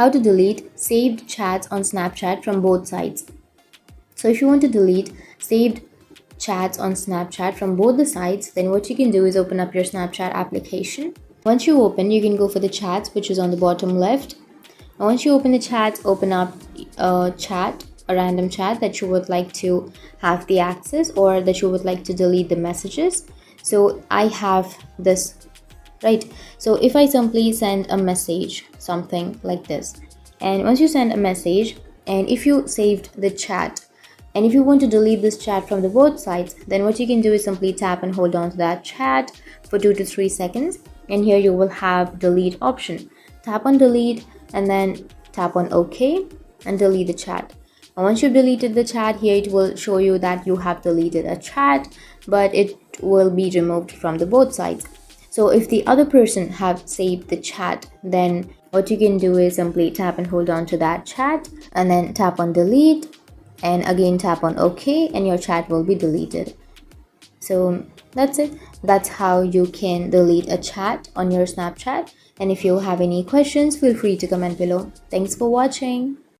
how to delete saved chats on Snapchat from both sides. So if you want to delete saved chats on Snapchat from both the sides, then what you can do is open up your Snapchat application. Once you open, you can go for the chats, which is on the bottom left. And once you open the chats, open up a random chat that you would like to have the access, or that you would like to delete the messages. So I have this, right? So if I simply send a message, something like this, and once you send a message, and if you saved the chat, and if you want to delete this chat from the both sides, then what you can do is simply tap and hold on to that chat for 2 to 3 seconds, and here you will have delete option. Tap on delete and then tap on OK and delete the chat. And once you've deleted the chat, here it will show you that you have deleted a chat, but it will be removed from the both sides. So if the other person have saved the chat, then what you can do is simply tap and hold on to that chat and then tap on delete and again tap on OK, and your chat will be deleted. So that's it. That's how you can delete a chat on your Snapchat. And if you have any questions, feel free to comment below. Thanks for watching.